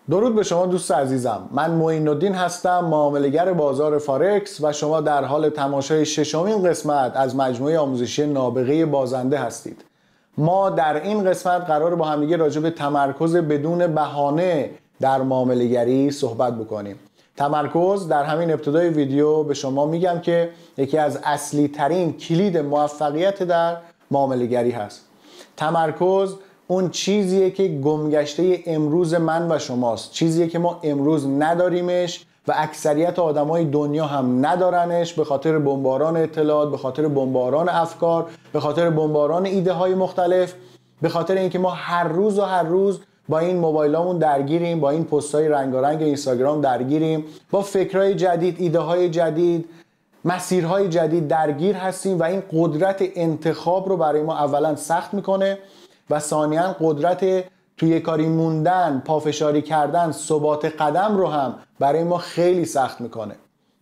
درود به شما دوست عزیزم. من معین الدین هستم، معامله‌گر بازار فارکس و شما در حال تماشای ششمین قسمت از مجموعه آموزشی نابغه بازنده هستید. ما در این قسمت قرار با همدیگه راجع به تمرکز بدون بهانه در معامله‌گری صحبت بکنیم. تمرکز در همین ابتدای ویدیو به شما میگم که یکی از اصلی ترین کلید موفقیت در معامله‌گری هست. تمرکز اون چیزیه که گمگشته امروز من و شماست، چیزیه که ما امروز نداریمش و اکثریت آدمای دنیا هم ندارنش، به خاطر بمباران اطلاعات، به خاطر بمباران افکار، به خاطر بمباران ایده های مختلف، به خاطر اینکه ما هر روز با این موبایلامون درگیریم، با این پست‌های رنگارنگ اینستاگرام درگیریم، با فکرهای جدید، ایده های جدید، مسیرهای جدید درگیر هستیم و این قدرت انتخاب رو برای ما اولا سخت میکنه و ثانیاً قدرت توی کاری موندن، پافشاری کردن، ثبات قدم رو هم برای ما خیلی سخت میکنه.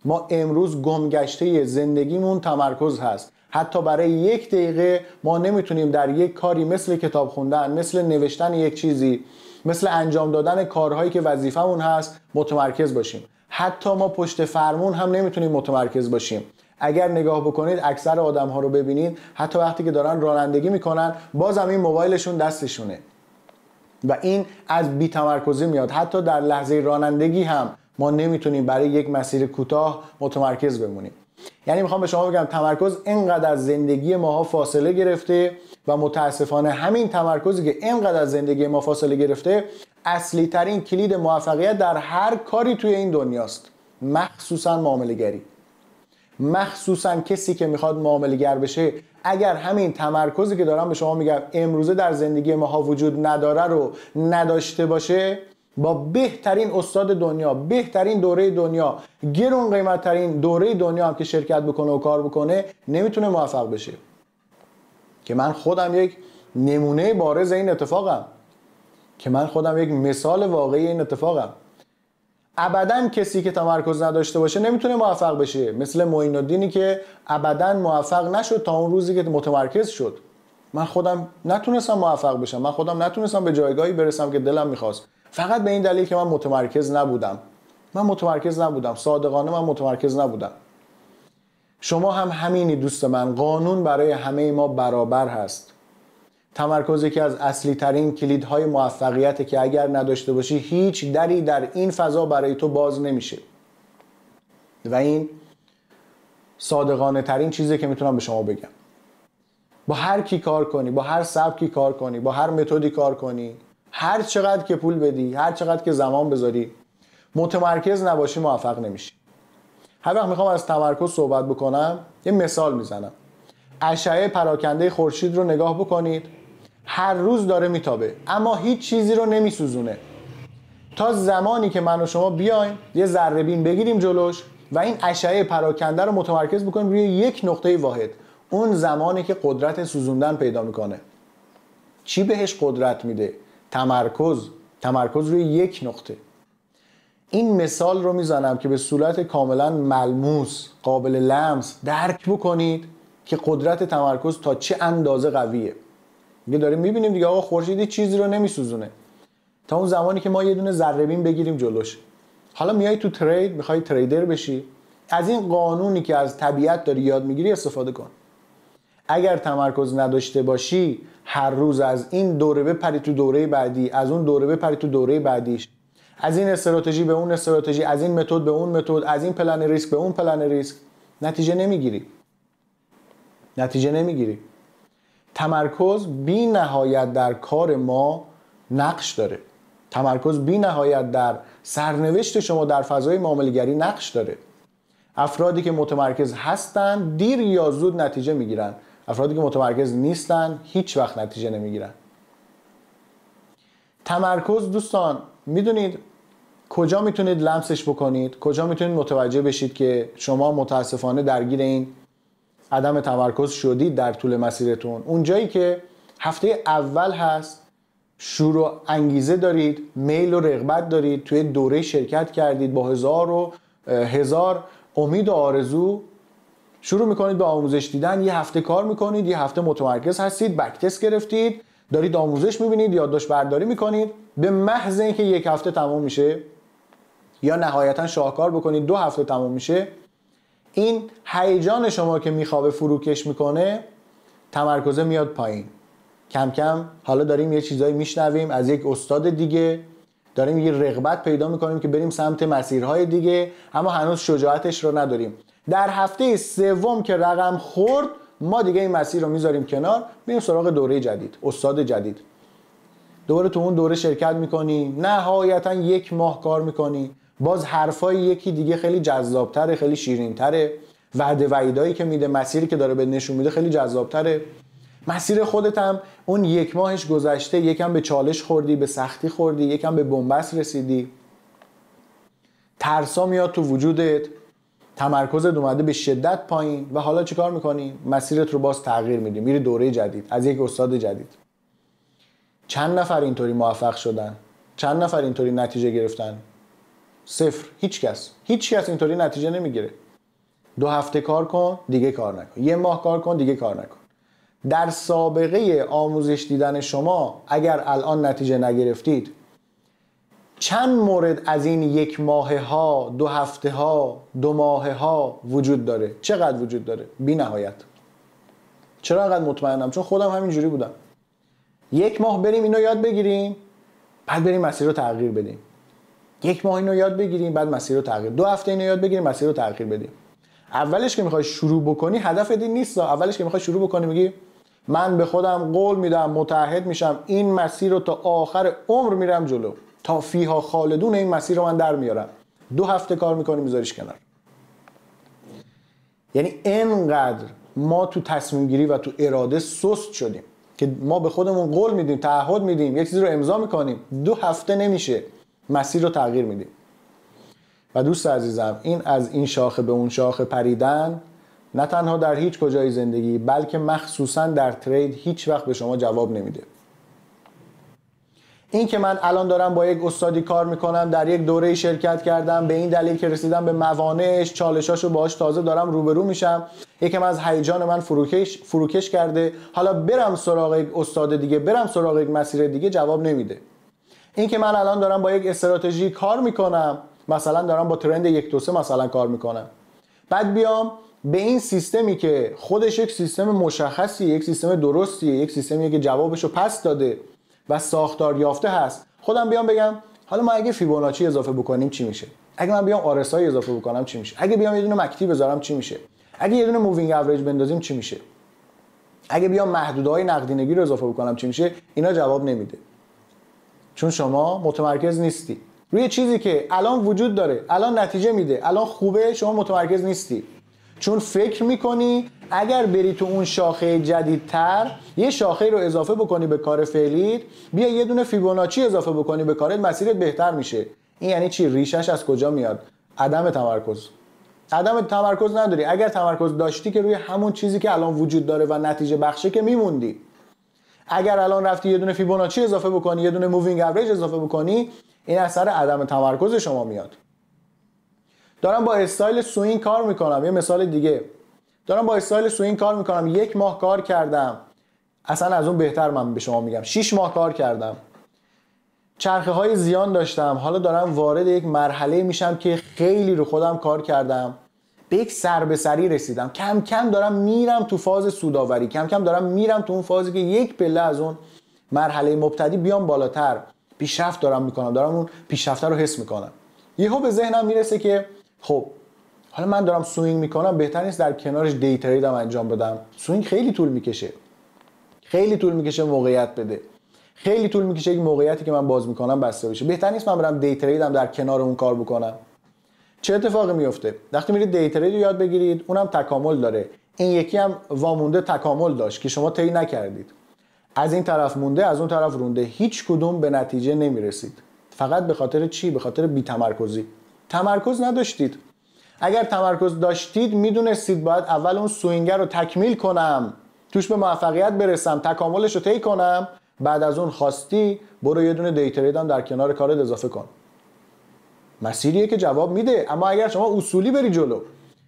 ما امروز گمگشته زندگیمون تمرکز هست. حتی برای یک دقیقه ما نمیتونیم در یک کاری مثل کتاب خوندن، مثل نوشتن یک چیزی، مثل انجام دادن کارهایی که وظیفمون هست متمرکز باشیم. حتی ما پشت فرمون هم نمیتونیم متمرکز باشیم. اگر نگاه بکنید اکثر آدم ها رو ببینید، حتی وقتی که دارن رانندگی میکنن بازم این موبایلشون دستشونه و این از بی‌تمرکزی میاد. حتی در لحظه رانندگی هم ما نمیتونیم برای یک مسیر کوتاه متمرکز بمونیم. یعنی میخوام به شما بگم تمرکز اینقدر از زندگی ماها فاصله گرفته و متاسفانه همین تمرکزی که اینقدر از زندگی ما فاصله گرفته اصلی ترین کلید موفقیت در هر کاری توی این دنیاست، مخصوصا معامله‌گری. مخصوصا کسی که میخواد معامله‌گر بشه، اگر همین تمرکزی که دارم به شما میگم امروزه در زندگی ماها وجود نداره رو نداشته باشه، با بهترین استاد دنیا، بهترین دوره دنیا، گرون قیمتترین دوره دنیا هم که شرکت بکنه و کار بکنه نمیتونه موفق بشه. که من خودم یک نمونه بارز این اتفاقم، که من خودم یک مثال واقعی این اتفاقم. ابداً کسی که تمرکز نداشته باشه نمیتونه موفق بشه، مثل معین الدینی که ابداً موفق نشد تا اون روزی که متمرکز شد. من خودم نتونستم موفق بشم، من خودم نتونستم به جایگاهی برسم که دلم میخواست، فقط به این دلیل که من متمرکز نبودم. صادقانه من متمرکز نبودم. شما هم همینی دوست من. قانون برای همه ما برابر هست. تمرکز یکی از اصلی ترین کلیدهای موفقیته که اگر نداشته باشی هیچ دری در این فضا برای تو باز نمیشه. و این صادقانه ترین چیزی که میتونم به شما بگم. با هر کی کار کنی، با هر سبکی کار کنی، با هر متدی کار کنی، هر چقدر که پول بدی، هر چقدر که زمان بذاری، متمرکز نباشی موفق نمیشی. هر وقت میخوام از تمرکز صحبت بکنم یه مثال میزنم. اشعه پراکنده خورشید رو نگاه بکنید. هر روز داره میتابه اما هیچ چیزی رو نمیسوزونه، تا زمانی که من و شما بیایم یه ذره بین بگیریم جلوش و این اشعه پراکنده رو متمرکز بکنیم روی یک نقطه واحد. اون زمانی که قدرت سوزوندن پیدا میکنه. چی بهش قدرت میده؟ تمرکز روی یک نقطه. این مثال رو میزنم که به صورت کاملا ملموس، قابل لمس درک بکنید که قدرت تمرکز تا چه اندازه قویه. دیگه داریم میبینیم دیگه آقا خورشید چیزی رو نمیسوزونه تا اون زمانی که ما یه دونه ذره بین بگیریم جلوش. حالا میای تو ترید، میخوای تریدر بشی، از این قانونی که از طبیعت داری یاد میگیری استفاده کن. اگر تمرکز نداشته باشی هر روز از این دوره بپری تو دوره بعدی، از اون دوره بپری تو دوره بعدیش، از این استراتژی به اون استراتژی، از این متد به اون متد، از این پلن ریسک به اون پلن ریسک، نتیجه نمیگیری. تمرکز بی نهایت در کار ما نقش داره. تمرکز بی نهایت در سرنوشت شما در فضای معامله‌گری نقش داره. افرادی که متمرکز هستن دیر یا زود نتیجه میگیرن. افرادی که متمرکز نیستن هیچ وقت نتیجه نمیگیرن. تمرکز دوستان میدونید کجا میتونید لمسش بکنید؟ کجا میتونید متوجه بشید که شما متاسفانه درگیر این عدم تمرکز شدید در طول مسیرتون؟ اون جایی که هفته اول هست، شور و انگیزه دارید، میل و رغبت دارید، توی دوره شرکت کردید، با هزار امید و آرزو شروع میکنید به آموزش دیدن. یه هفته کار میکنید، یه هفته متمرکز هستید، بک تست گرفتید، دارید آموزش میبینید، یادداشت برداری میکنید، به محض اینکه 1 هفته تموم میشه یا نهایتا شاهکار بکنید 2 هفته تموم میشه، این هیجان شما که میخوابه فروکش میکنه، تمرکزه میاد پایین. کم کم حالا داریم یه چیزایی میشنویم از یک استاد دیگه، داریم یه رغبت پیدا میکنیم که بریم سمت مسیرهای دیگه، اما هنوز شجاعتش رو نداریم. در هفته سوم که رقم خورد، ما دیگه این مسیر رو میذاریم کنار، میریم سراغ دوره جدید، استاد جدید. دوباره تو اون دوره شرکت میکنی، نهایتا 1 ماه کار میکنی، باز حرفای یکی دیگه خیلی جذابتره، خیلی شیرینتره، وعده وعیدایی که میده، مسیری که داره به نشون میده خیلی جذابتره. مسیر خودت هم اون 1 ماهش گذشته، یکم به چالش خوردی، به سختی خوردی، یکم به بنبست رسیدی، ترسا میاد تو وجودت، تمرکزت اومده به شدت پایین و حالا چیکار میکنی؟ مسیرت رو باز تغییر میدی، میری دوره جدید از یک استاد جدید. چند نفر اینطوری موفق شدن؟ چند نفر اینطوری نتیجه گرفتن؟ 0. هیچ کس اینطوری نتیجه نمیگیره. 2 هفته کار کن دیگه کار نکن، 1 ماه کار کن دیگه کار نکن. در سابقه آموزش دیدن شما اگر الان نتیجه نگرفتید، چند مورد از این 1 ماه ها، 2 هفته ها، 2 ماه ها وجود داره؟ چقدر وجود داره؟ بی نهایت. چرا انقدر مطمئنم؟ چون خودم همینجوری بودم. 1 ماه بریم اینو یاد بگیریم، بعد بریم مسیر رو تغییر بدیم. 1 ماه اینو یاد بگیریم، بعد مسیر رو تغییر. 2 هفته اینو یاد بگیریم، مسیر رو تغییر بدیم. اولش که میخوای شروع بکنی هدف این نیست. اولش که میخوای شروع بکنی میگی من به خودم قول میدم، متعهد میشم این مسیر رو تا آخر عمر میرم جلو، تا فیها خالدون این مسیر رو من در میارم. 2 هفته کار میکنی میذاریش کنار. یعنی اینقدر ما تو تصمیم گیری و تو اراده سست شدیم که ما به خودمون قول میدیم، تعهد میدیم، یک چیزی رو امضا میکنیم، 2 هفته نمیشه مسیر رو تغییر میدیم. و دوست عزیزم، این از این شاخه به اون شاخه پریدن نه تنها در هیچ کجای زندگی، بلکه مخصوصا در ترید هیچ وقت به شما جواب نمیده. این که من الان دارم با یک استادی کار میکنم، در یک دوره شرکت کردم، به این دلیل که رسیدم به موانعش، چالشاشو باهاش تازه دارم روبرو میشم، یکم از هیجان من فروکش کرده، حالا برم سراغ یک استاد دیگه، برم سراغ یک مسیر دیگه، جواب نمیده. این که من الان دارم با یک استراتژی کار میکنم، مثلا دارم با ترند 1 2 3 مثلا کار میکنم، بعد بیام به این سیستمی که خودش یک سیستم مشخصی، یک سیستم درستیه، یک سیستمیه که جوابشو پس داده و ساختار یافته هست، خودم بیام بگم حالا ما اگه فیبوناچی اضافه بکنیم چی میشه؟ اگه من بیام RSI اضافه بکنم چی میشه؟ اگه بیام یه دونه مکتی بذارم چی میشه؟ اگه یه دونه مووینگ اوریج بندازیم چی میشه؟ اگه بیام محدودهای نقدینگی رو اضافه بکنم چی میشه؟ اینا جواب نمیده. چون شما متمرکز نیستی روی چیزی که الان وجود داره، الان نتیجه میده، الان خوبه، شما متمرکز نیستی. چون فکر میکنی اگر بری تو اون شاخه جدیدتر، یه شاخه رو اضافه بکنی به کار فعلیت، بیا یه دونه فیبوناچی اضافه بکنی به کارت، مسیرت بهتر میشه. این یعنی چی؟ ریشش از کجا میاد؟ عدم تمرکز. عدم تمرکز نداری. اگر تمرکز داشتی که روی همون چیزی که الان وجود داره و نتیجه بخشه که میموندی. اگر الان رفتی یه دونه فیبوناچی اضافه بکنی، یه دونه مووینگ اوریج اضافه بکنی، این اثر عدم تمرکز شما میاد. دارم با استایل سوینگ کار میکنم. یه مثال دیگه، دارم با استایل سوینگ کار میکنم، 1 ماه کار کردم، اصلا از اون بهتر من به شما میگم 6 ماه کار کردم، چرخه های زیان داشتم، حالا دارم وارد یک مرحله میشم که خیلی رو خودم کار کردم، به یک سر به سری رسیدم، کم کم دارم میرم تو فاز سودآوری، کم کم دارم میرم تو اون فازی که یک پله از اون مرحله مبتدی بیام بالاتر، پیشرفت دارم میکنم، دارم اون پیشرفت رو حس میکنم. یهو به ذهنم میرسه که خب حالا من دارم سوینگ میکنم، بهتر نیست در کنارش دی ترید هم انجام بدم؟ سوینگ خیلی طول میکشه، خیلی طول میکشه موقعیت بده، خیلی طول میکشه یک موقعیتی که من باز میکنم بسته بشه. بهتر نیست من برم دی ترید هم در کنار اون کار بکنم؟ چه اتفاقی میفته وقتی میرید دی ترید رو یاد بگیرید؟ اونم تکامل داره. این یکی هم وامونده تکامل داشت که شما طی نکردید، از این طرف مونده، از اون طرف رونده، هیچ کدوم به نتیجه نمیرسید. فقط به خاطر چی؟ به خاطر بی‌تمرکزی. تمرکز نداشتید. اگر تمرکز داشتید میدونستید باید اول اون سوینگر رو تکمیل کنم، توش به موفقیت برسم، تکاملش رو طی کنم، بعد از اون خواستی برو یه دونه دی ترید هم در کنار کارت اضافه کن. مسیریه که جواب میده. اما اگر شما اصولی بری جلو،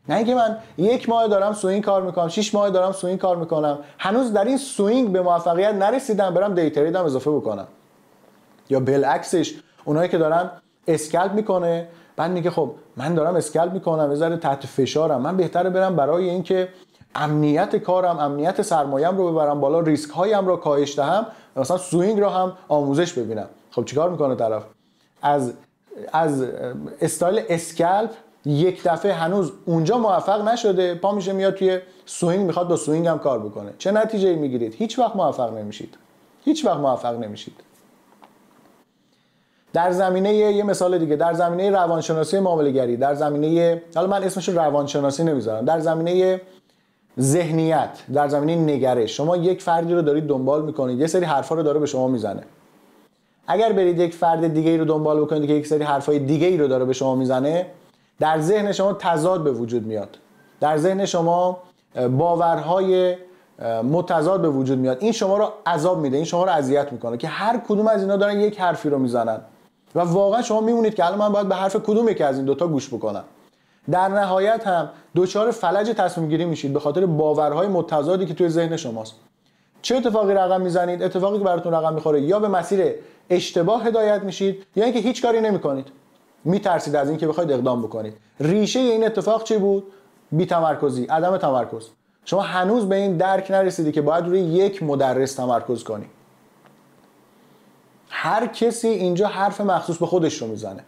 نه اینکه من 1 ماه دارم سوینگ کار میکنم، 6 ماه دارم سوینگ کار میکنم، هنوز در این سوینگ به موفقیت نرسیدم، برم دی ترید هم اضافه بکنم. یا بالعکسش اونایی که دارن اسکلپ میکنه، بعد میگه خب من دارم اسکلپ میکنم، یه ذره تحت فشارم، من بهتره برم برای اینکه امنیت کارم، امنیت سرمایه‌ام رو ببرم بالا، ریسک هایم رو کاهش دهم، مثلا سوینگ رو هم آموزش ببینم. خب چیکار میکنه طرف؟ از استایل اسکلپ یک دفعه هنوز اونجا موفق نشده، پا میشه میاد توی سوینگ، میخواد با سوینگ هم کار بکنه. چه نتیجه‌ای میگیرید؟ هیچ وقت موفق نمیشید. هیچ وقت موفق نمیشید. در زمینه یه مثال دیگه، در زمینه روانشناسی معامله‌گری، در زمینه، حالا من اسمش رو روانشناسی نمیذارم، در زمینه ذهنیت، در زمینه نگرش، شما یک فردی رو دارید دنبال میکنید، یه سری حرفا رو داره به شما میزنه. اگر برید یک فرد دیگه‌ای رو دنبال بکنید که یک سری حرفای دیگه‌ای رو داره به شما میزنه، در ذهن شما تضاد به وجود میاد. در ذهن شما باورهای متضاد به وجود میاد. این شما رو عذاب میده، این شما رو اذیت میکنه که هر کدوم از اینا دارن یک حرفی رو میزنن و واقعا شما میمونید که الان من باید به حرف کدوم یکی از این دوتا گوش بکنم. در نهایت هم دچار فلج تصمیم گیری میشید به خاطر باورهای متضادی که توی ذهن شماست. چه اتفاقی رقم میزنید؟ اتفاقی که براتون رقم میخوره یا به مسیر اشتباه هدایت میشید یا اینکه هیچ کاری نمیکنید. میترسید از اینکه بخواید اقدام بکنید. ریشه این اتفاق چی بود؟ بی‌تمرکزی، عدم تمرکز. شما هنوز به این درک نرسیدی که باید روی یک مدرس تمرکز کنی. هر کسی اینجا حرف مخصوص به خودش رو میزنه.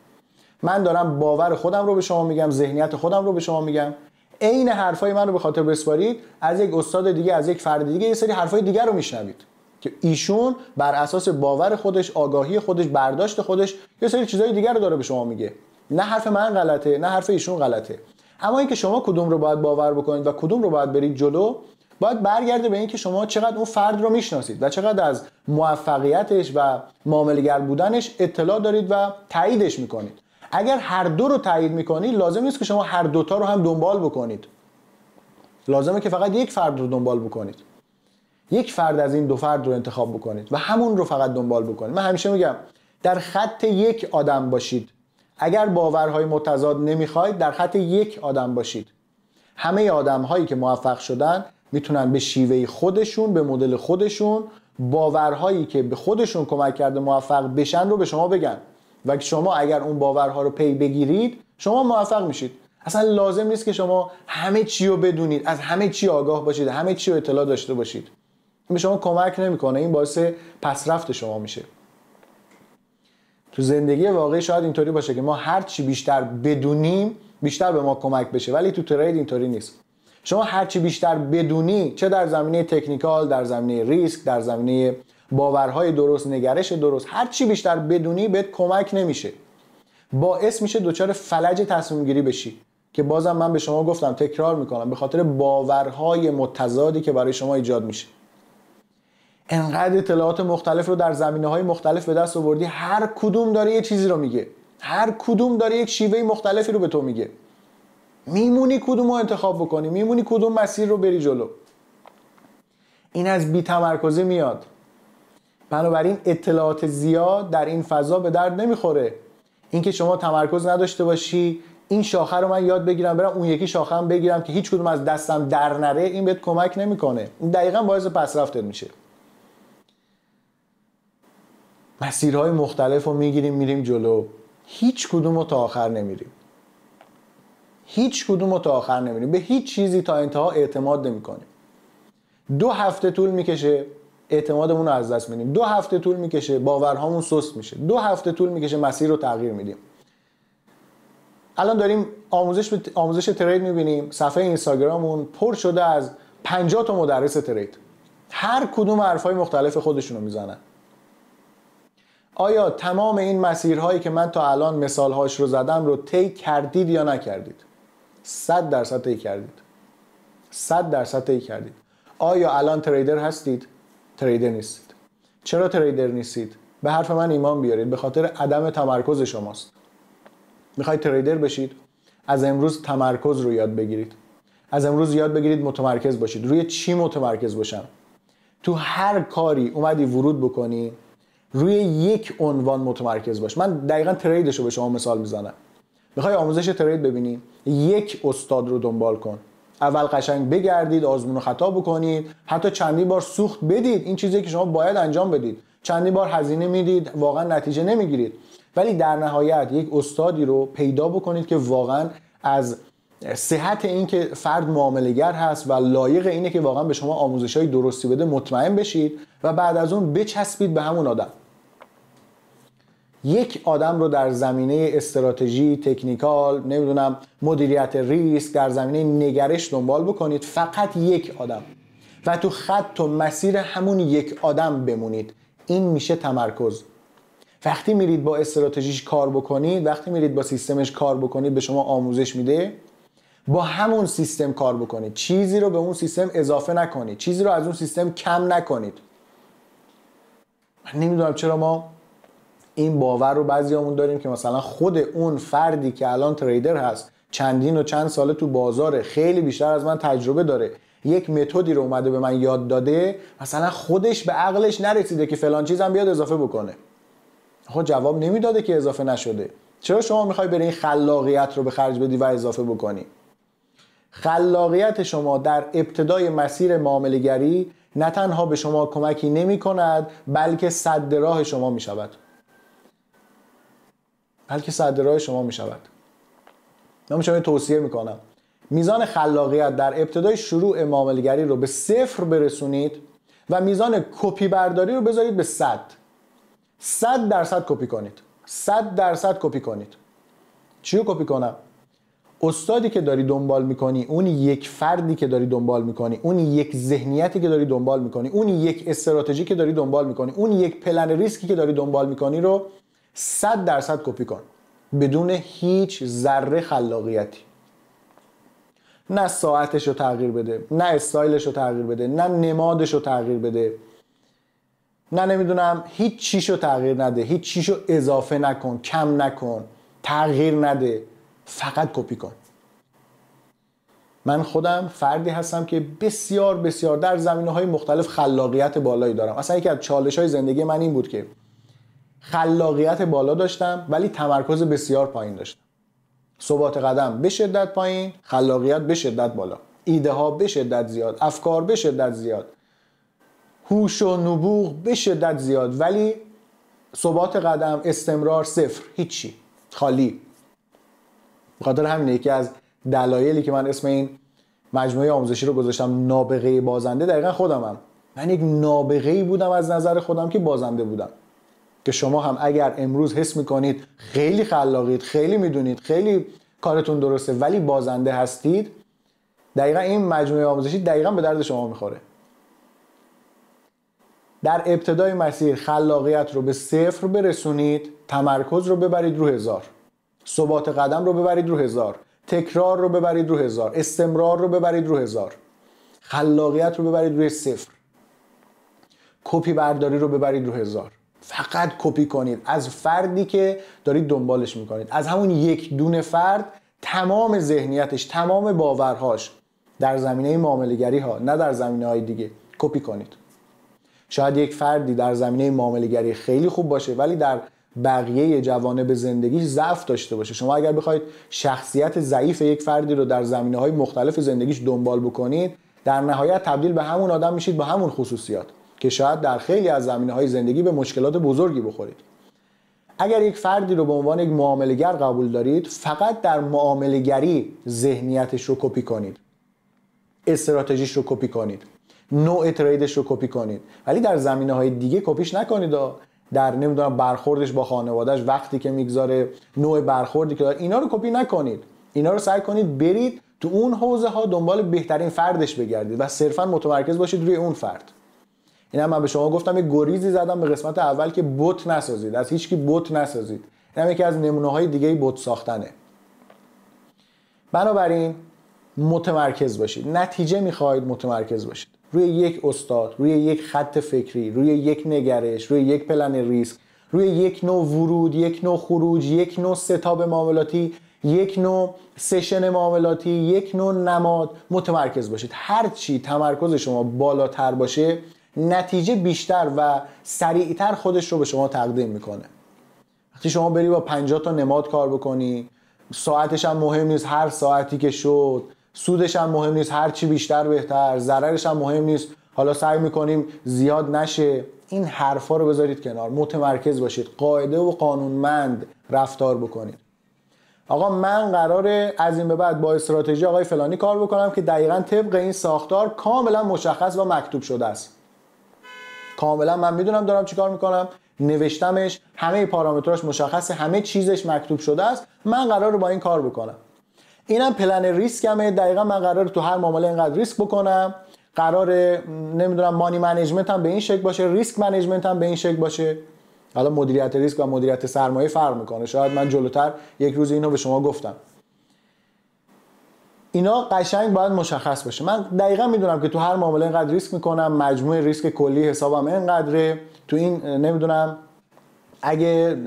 من دارم باور خودم رو به شما میگم، ذهنیت خودم رو به شما میگم. عین حرفای من رو به خاطر بسپارید، از یک استاد دیگه، از یک فرد دیگه یه سری حرفای دیگه رو میشنوید که ایشون بر اساس باور خودش، آگاهی خودش، برداشت خودش یه سری چیزای دیگه رو داره به شما میگه. نه حرف من غلطه، نه حرف ایشون غلطه. اما اینکه شما کدوم رو باید باور بکنید و کدوم رو باید برید جلو، باید برگرده به اینکه شما چقدر اون فرد رو میشناسید و چقدر از موفقیتش و معامله‌گر بودنش اطلاع دارید و تاییدش میکنید. اگر هر دو رو تایید میکنید، لازم نیست که شما هر دوتا رو هم دنبال بکنید. لازمه که فقط یک فرد رو دنبال بکنید. یک فرد از این دو فرد رو انتخاب بکنید و همون رو فقط دنبال بکنید. من همیشه میگم در خط یک آدم باشید. اگر باورهای متضاد نمیخواید، در خط یک آدم باشید. همه آدم‌هایی که موفق شدن میتونن به شیوه خودشون، به مدل خودشون، باورهایی که به خودشون کمک کرده موفق بشن رو به شما بگن و شما اگر اون باورها رو پی بگیرید، شما موفق میشید. اصلا لازم نیست که شما همه چی رو بدونید، از همه چی آگاه باشید، همه چی رو اطلاع داشته باشید. این به شما کمک نمیکنه، این باعث پسرفت شما میشه. تو زندگی واقعی شاید اینطوری باشه که ما هر چی بیشتر بدونیم بیشتر به ما کمک بشه، ولی تو ترید اینطوری نیست. شما هر چی بیشتر بدونی، چه در زمینه تکنیکال، در زمینه ریسک، در زمینه باورهای درست، نگرش درست، هر چی بیشتر بدونی بهت کمک نمیشه. باعث میشه دچار فلج تصمیم گیری بشی که بازم من به شما گفتم، تکرار میکنم، به خاطر باورهای متضادی که برای شما ایجاد میشه. انقدر اطلاعات مختلف رو در زمینه‌های مختلف به دست آوردی، هر کدوم داره یه چیزی رو میگه، هر کدوم داره یک شیوه مختلفی رو به تو میگه. میمونی کدوم رو انتخاب بکنی، میمونی کدوم مسیر رو بری جلو. این از بی‌تمرکزی میاد. بنابراین اطلاعات زیاد در این فضا به درد نمیخوره. اینکه شما تمرکز نداشته باشی، این شاخه رو من یاد بگیرم برم اون یکی شاخه هم بگیرم که هیچ کدوم از دستم در نره، این بهت کمک نمیکنه. این دقیقاً باعث پسرفتت میشه. مسیرهای مختلف رو میگیریم میریم جلو، هیچ کدوم رو تا آخر نمیریم. هیچ کدوم رو تا آخر نمیریم. به هیچ چیزی تا انتها اعتماد نمیکنیم. 2 هفته طول میکشه اعتمادمون رو از دست میدیم. 2 هفته طول میکشه باورهامون سست میشه. 2 هفته طول میکشه مسیر رو تغییر میدیم. الان داریم آموزش ترید میبینیم، صفحه اینستاگراممون پر شده از 50 تا مدرس ترید. هر کدوم حرفای مختلف خودشونو میزنن. آیا تمام این مسیرهایی که من تا الان مثالهاش رو زدم رو طی کردید یا نکردید؟ 100% طی کردید. 100% طی کردید. آیا الان تریدر هستید؟ تریدر نیستید. چرا تریدر نیستید؟ به حرف من ایمان بیارید. به خاطر عدم تمرکز شماست. میخواید تریدر بشید؟ از امروز تمرکز رو یاد بگیرید. از امروز یاد بگیرید متمرکز باشید. روی چی متمرکز باشم؟ تو هر کاری اومدی ورود بکنی، روی یک عنوان متمرکز باش. من دقیقاً تریدش رو به شما مثال میزنم. میخوای آموزش ترید ببینی، یک استاد رو دنبال کن. اول قشنگ بگردید، آزمون و خطا بکنید، حتی چندین بار سوخت بدید. این چیزی که شما باید انجام بدید. چندین بار هزینه میدید، واقعا نتیجه نمیگیرید. ولی در نهایت یک استادی رو پیدا بکنید که واقعا از صحت این که فرد معامله‌گر هست و لایق اینه که واقعا به شما آموزش‌های درستی بده مطمئن بشید و بعد از اون بچسبید به همون آدم. یک آدم رو در زمینه استراتژی، تکنیکال، نمیدونم مدیریت ریسک، در زمینه نگرش دنبال بکنید، فقط یک آدم، و تو خط و مسیر همون یک آدم بمونید. این میشه تمرکز. وقتی میرید با استراتژیش کار بکنید، وقتی میرید با سیستمش کار بکنید، به شما آموزش میده، با همون سیستم کار بکنید. چیزی رو به اون سیستم اضافه نکنید، چیزی رو از اون سیستم کم نکنید. من نمیدونم چرا ما این باور رو بعضیامون داریم که مثلا خود اون فردی که الان تریدر هست، چندین و چند ساله تو بازاره، خیلی بیشتر از من تجربه داره، یک متدی رو اومده به من یاد داده، مثلا خودش به عقلش نرسیده که فلان چیزم بیاد اضافه بکنه. خب جواب نمیداده که اضافه نشده. چرا شما میخوای بری این خلاقیت رو به خرج بدی و اضافه بکنی؟ خلاقیت شما در ابتدای مسیر معامله‌گری نه تنها به شما کمکی نمی کند، بلکه سد راه شما می شود. من شما توصیه می کنم میزان خلاقیت در ابتدای شروع معامله‌گری رو به 0 برسونید و میزان کپی برداری رو بذارید به 100. 100% کپی کنید. 100% کپی کنید. چی رو کپی کنم؟ استادی که داری دنبال میکنی، اون یک فردی که داری دنبال میکنی، اون یک ذهنیتی که داری دنبال میکنی، اون یک استراتژی که داری دنبال میکنی، اون یک پلن ریسکی که داری دنبال میکنی رو 100% کپی کن، بدون هیچ ذره خلاقیتی. نه ساعتش رو تغییر بده، نه استایلش رو تغییر بده، نه نمادش رو تغییر بده، نه نمیدونم هیچ چیش رو تغییر نده، هیچ چیش رو اضافه نکن، کم نکن، تغییر نده، فقط کپی کن. من خودم فردی هستم که بسیار بسیار در زمینه‌های مختلف خلاقیت بالایی دارم. اصلا یکی از چالش‌های زندگی من این بود که خلاقیت بالا داشتم ولی تمرکز بسیار پایین داشتم. ثبات قدم به شدت پایین، خلاقیت به شدت بالا، ایده ها به شدت زیاد، افکار به شدت زیاد، هوش و نبوغ به شدت زیاد، ولی ثبات قدم، استمرار، صفر، هیچی، خالی. بخاطر همینه یکی از دلایلی که من اسم این مجموعه آموزشی رو گذاشتم نابغه بازنده، دقیقا خودمم. من یک نابغه‌ای بودم از نظر خودم که بازنده بودم. که شما هم اگر امروز حس میکنید خیلی خلاقید، خیلی میدونید، خیلی کارتون درسته ولی بازنده هستید، دقیقا این مجموعه آموزشی دقیقا به درد شما میخوره. در ابتدای مسیر خلاقیت رو به 0 برسونید، تمرکز رو ببرید رو 1000، ثبات قدم رو ببرید رو 1000، تکرار رو ببرید رو 1000، استمرار رو ببرید رو 1000، خلاقیت رو ببرید روی 0، کپی برداری رو ببرید رو 1000. فقط کپی کنید از فردی که دارید دنبالش میکنید، از همون یک دونه فرد تمام ذهنیتش، تمام باورهاش در زمینه معامله‌گری ها، نه در زمینه های دیگه، کپی کنید. شاید یک فردی در زمینه معامله‌گری خیلی خوب باشه ولی در بقیه جوانب زندگیش ضعف داشته باشه. شما اگر بخواید شخصیت ضعیف یک فردی رو در زمینه‌های مختلف زندگیش دنبال بکنید، در نهایت تبدیل به همون آدم میشید با همون خصوصیات که شاید در خیلی از زمینه‌های زندگی به مشکلات بزرگی بخورید. اگر یک فردی رو به عنوان یک معامله‌گر قبول دارید، فقط در معامله‌گری ذهنیتش رو کپی کنید، استراتژیش رو کپی کنید، نوع تریدش رو کپی کنید، ولی در زمینه‌های دیگه کپیش نکنید. در نمیدونم برخوردش با خانواده‌اش، وقتی که میگذاره، نوع برخوردی که داره، اینا رو کپی نکنید. اینا رو سعی کنید برید تو اون حوزه ها دنبال بهترین فردش بگردید و صرفاً متمرکز باشید روی اون فرد. اینا من به شما گفتم، یه گریزی زدم به قسمت اول که بت نسازید، از هیچ کی بت نسازید. این یکی از نمونه‌های دیگه بت ساختنه. بنابراین متمرکز باشید. نتیجه می‌خواید متمرکز باشید روی یک استاد، روی یک خط فکری، روی یک نگرش، روی یک پلن ریسک، روی یک نوع ورود، یک نوع خروج، یک نوع ستاب معاملاتی، یک نوع سشن معاملاتی، یک نوع نماد. متمرکز باشید. هر چی تمرکز شما بالاتر باشه، نتیجه بیشتر و سریعتر خودش رو به شما تقدیم میکنه. وقتی شما بری با 50 تا نماد کار بکنی، ساعتش هم مهم نیست، هر ساعتی که شد. سودش هم مهم نیست، هر چی بیشتر بهتر. ضررش هم مهم نیست، حالا سعی میکنیم زیاد نشه. این حرفا رو بذارید کنار، متمرکز باشید، قاعده و قانونمند رفتار بکنید. آقا من قراره از این به بعد با استراتژی آقای فلانی کار بکنم که دقیقاً طبق این ساختار کاملا مشخص و مکتوب شده است. کاملا من میدونم دارم چیکار میکنم، نوشتمش، همه پارامتراش مشخصه، همه چیزش مکتوب شده است. من قراره با این کار بکنم. اینم پلن ریسکمه، دقیقاً من قراره تو هر معامله اینقدر ریسک بکنم. قراره نمیدونم مانی منیجمنت هم به این شکل باشه، ریسک منیجمنت هم به این شکل باشه. حالا مدیریت ریسک و مدیریت سرمایه فرق میکنه، شاید من جلوتر یک روز اینو به شما گفتم. اینا قشنگ باید مشخص باشه. من دقیقاً میدونم که تو هر معامله اینقدر ریسک میکنم، مجموع ریسک کلی حسابم اینقدره، تو این نمیدونم اگه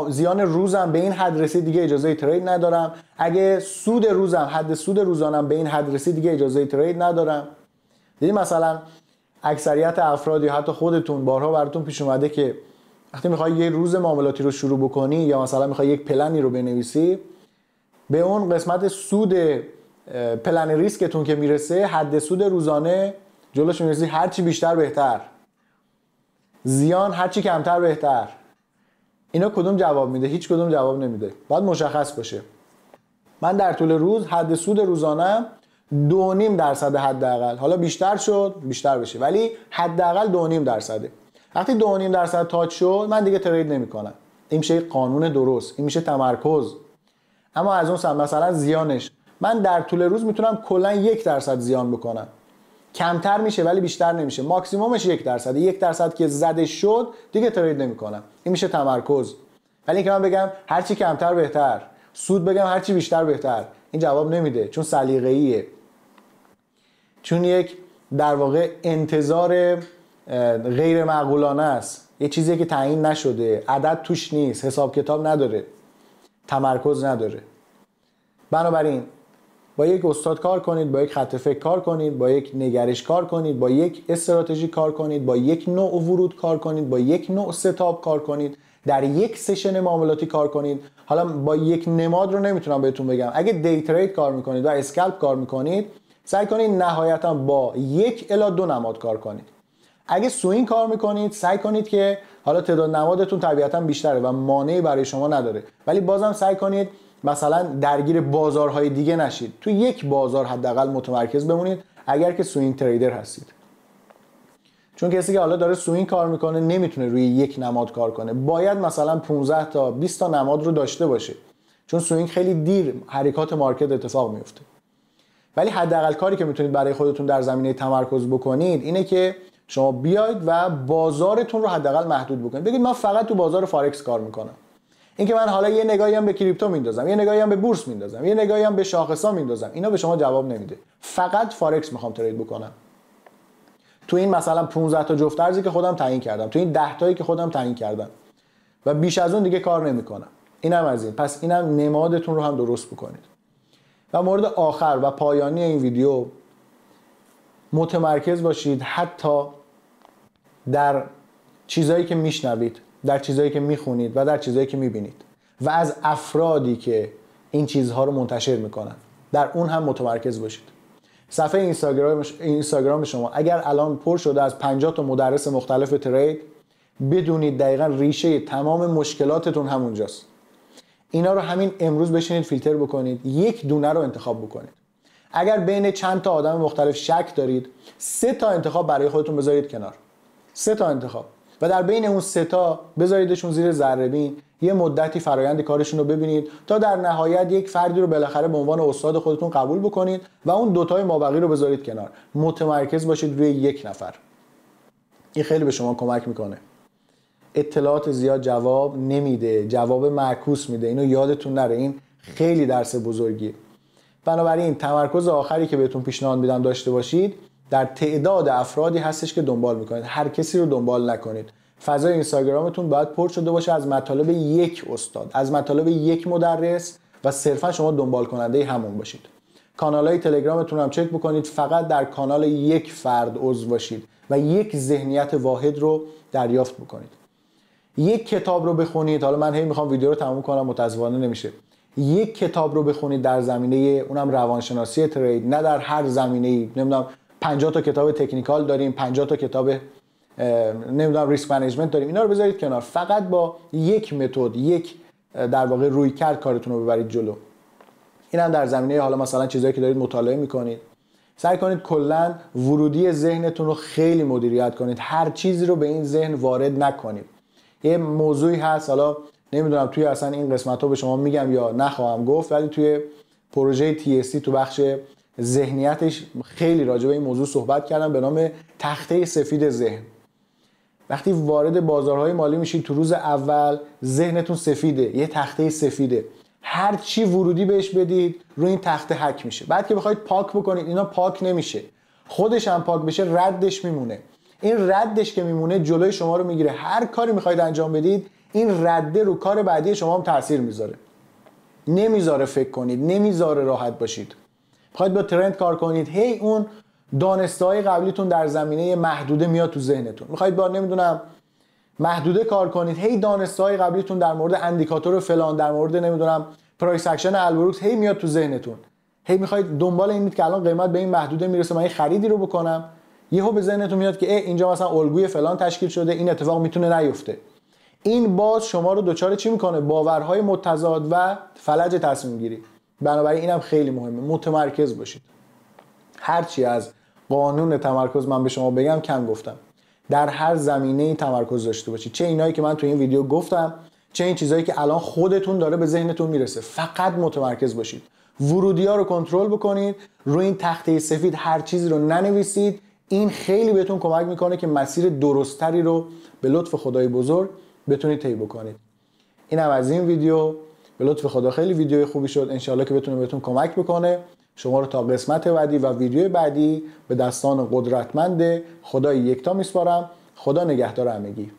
زیان روزم به این حد رسید دیگه اجازه ترید ندارم، اگه سود روزم حد سود روزانم به این حد رسید دیگه اجازه ترید ندارم. دیدی مثلا اکثریت افراد یا حتی خودتون بارها براتون پیش اومده که وقتی میخوای یه روز معاملاتی رو شروع بکنی یا مثلا میخوای یک پلنی رو بنویسی، به اون قسمت سود پلن ریسکتون که میرسه، حد سود روزانه جلوش میرسی هر چی بیشتر بهتر، زیان هر چی کمتر بهتر. اینا کدوم جواب میده؟ هیچ کدوم جواب نمیده. باید مشخص باشه من در طول روز حد سود روزانه 2.5% حداقل، حالا بیشتر شد بیشتر بشه، ولی حداقل 2.5%. وقتی 2.5% تاچ شد من دیگه ترید نمیکنم. این میشه قانون درست، این میشه تمرکز. اما از اون سمت مثلا زیانش، من در طول روز میتونم کلا 1% زیان بکنم، کمتر میشه ولی بیشتر نمیشه، ماکسیمومش 1%. 1% که زده شد دیگه ترید نمیکنم. این میشه تمرکز. ولی اینکه من بگم هر چی کمتر بهتر، سود بگم هر چی بیشتر بهتر، این جواب نمیده، چون سلیقه‌ایه، چون یک در واقع انتظار غیر معقولانه است، یه چیزی که تعیین نشده، عدد توش نیست، حساب کتاب نداره، تمرکز نداره. بنابراین با یک استاد کار کنید، با یک خط فکر کار کنید، با یک نگرش کار کنید، با یک استراتژی کار کنید، با یک نوع ورود کار کنید، با یک نوع ستاپ کار کنید، در یک سشن معاملاتی کار کنید. حالا با یک نماد رو نمیتونم بهتون بگم. اگه دی ترید کار میکنید و اسکالپ کار میکنید، سعی کنید نهایتا با 1 الی 2 نماد کار کنید. اگه سوینگ کار میکنید، سعی کنید که حالا تعداد نمادتون طبیعتا بیشتره و مانعی برای شما نداره، ولی بازم سعی کنید مثلا درگیر بازارهای دیگه نشید، تو یک بازار حداقل متمرکز بمونید اگر که سوینگ تریدر هستید. چون کسی که حالا داره سوینگ کار میکنه نمیتونه روی یک نماد کار کنه، باید مثلا 15 تا 20 تا نماد رو داشته باشه، چون سوینگ خیلی دیر حرکات مارکت اتفاق میفته. ولی حداقل کاری که میتونید برای خودتون در زمینه تمرکز بکنید اینه که شما بیاید و بازارتون رو حداقل محدود بکنید. بگید من فقط تو بازار فارکس کار میکنم. اینکه من حالا یه نگاهی هم به کریپتو میندازم، یه نگاهی هم به بورس میندازم، یه نگاهی هم به شاخص‌ها میندازم، اینا به شما جواب نمیده. فقط فارکس میخوام ترید بکنم. تو این مثلا 15 تا جفت ارزی که خودم تعیین کردم، تو این 10 تایی که خودم تعیین کردم و بیش از اون دیگه کار نمیکنم. اینم از این. پس اینم نمادتون رو هم درست بکنید. و مورد آخر و پایانی این ویدیو، متمرکز باشید حتی در چیزایی که میشنوید، در چیزایی که میخونید و در چیزایی که میبینید و از افرادی که این چیزها رو منتشر میکنن، در اون هم متمرکز باشید. صفحه اینستاگرام شما اگر الان پر شده از 50 تا مدرس مختلف ترید، بدونید دقیقاً ریشه تمام مشکلاتتون همونجاست. اینا رو همین امروز بشینید فیلتر بکنید، یک دونه رو انتخاب بکنید. اگر بین چند تا آدم مختلف شک دارید، 3 تا انتخاب برای خودتون بذارید کنار. 3 تا انتخاب و در بین اون 3 تا بذاریدشون زیر ذره‌بین، یه مدتی فرایند کارشون رو ببینید تا در نهایت یک فردی رو بالاخره به عنوان استاد خودتون قبول بکنید و اون 2 تای مابقی رو بذارید کنار. متمرکز باشید روی یک نفر. این خیلی به شما کمک میکنه. اطلاعات زیاد جواب نمیده، جواب معکوس میده. اینو یادتون نره، این خیلی درس بزرگیه. بنابراین تمرکز آخری که بهتون پیشنهاد میدم داشته باشید در تعداد افرادی هستش که دنبال میکنید. هر کسی رو دنبال نکنید. فضای اینستاگرامتون باید پر شده باشه از مطالب یک استاد، از مطالب یک مدرس و صرفا شما دنبال کننده همون باشید. کانالای تلگرامتون هم چک بکنید، فقط در کانال یک فرد عضو باشید و یک ذهنیت واحد رو دریافت بکنید. یک کتاب رو بخونید. حالا من هی میخوام ویدیو رو تموم کنم، متاسفانه نمیشه. یک کتاب رو بخونید در زمینه اونم روانشناسی ترید، نه در هر زمینه‌ای. نمیدونم 50 تا کتاب تکنیکال داریم، 50 تا کتاب نمیدونم ریسک منیجمنت داریم، اینا رو بذارید کنار. فقط با یک متد، یک در واقع رویکرد کارتون رو ببرید جلو. اینم در زمینه حالا مثلا چیزایی که دارید مطالعه میکنید، سعی کنید کلا ورودی ذهنتون رو خیلی مدیریت کنید. هر چیزی رو به این ذهن وارد نکنید. یه موضوعی هست، حالا نمیدونم توی اصلا این قسمت ها به شما میگم یا نخواهم گفت، ولی توی پروژه TSC تو بخش ذهنیتش خیلی راجع به این موضوع صحبت کردم به نام تخته سفید ذهن. وقتی وارد بازارهای مالی میشید تو روز اول ذهنتون سفیده، یه تخته سفیده، هر چی ورودی بهش بدید روی این تخته هک میشه. بعد که بخواید پاک بکنید اینا پاک نمیشه، خودش هم پاک بشه ردش میمونه. این ردش که میمونه جلوی شما رو میگیره. هر کاری میخواید انجام بدید این رده رو کار بعدی شما هم تاثیر میذاره، نمیذاره فکر کنید، نمیذاره راحت باشید. میخواید با ترند کار کنید، هی اون دانسته‌های قبلیتون در زمینه محدوده میاد تو ذهنتون. میخواید با نمیدونم محدوده کار کنید، هی دانسته‌های قبلیتون در مورد اندیکاتور فلان، در مورد نمیدونم پرایس اکشن البروکس هی میاد تو ذهنتون. هی میخواید دنبال اینید که الان قیمت به این محدوده میرسه، من یه خریدی رو بکنم. یهو به ذهنتون میاد که اینجا مثلا الگوی فلان تشکیل شده، این اتفاق میتونه نیفته. این باز شما رو دوچار چی میکنه؟ باورهای متضاد و فلج تصمیم گیری. بنابراین اینم خیلی مهمه، متمرکز باشید. هرچی از قانون تمرکز من به شما بگم کم گفتم. در هر زمینه‌ای تمرکز داشته باشید، چه اینایی که من تو این ویدیو گفتم، چه این چیزایی که الان خودتون داره به ذهنتون میرسه. فقط متمرکز باشید، ورودی‌ها رو کنترل بکنید، روی این تخته سفید هر چیزی رو ننویسید. این خیلی بهتون کمک میکنه که مسیر درستری رو به لطف خدای بزرگ بتونید طی بکنید. اینم از این ویدیو. به لطف خدا خیلی ویدیو خوبی شد، انشالله که بتونه بهتون کمک بکنه. شما رو تا قسمت بعدی و ویدیو بعدی به دستان قدرتمند خدای یکتا میسپارم. خدا نگهدار همگی.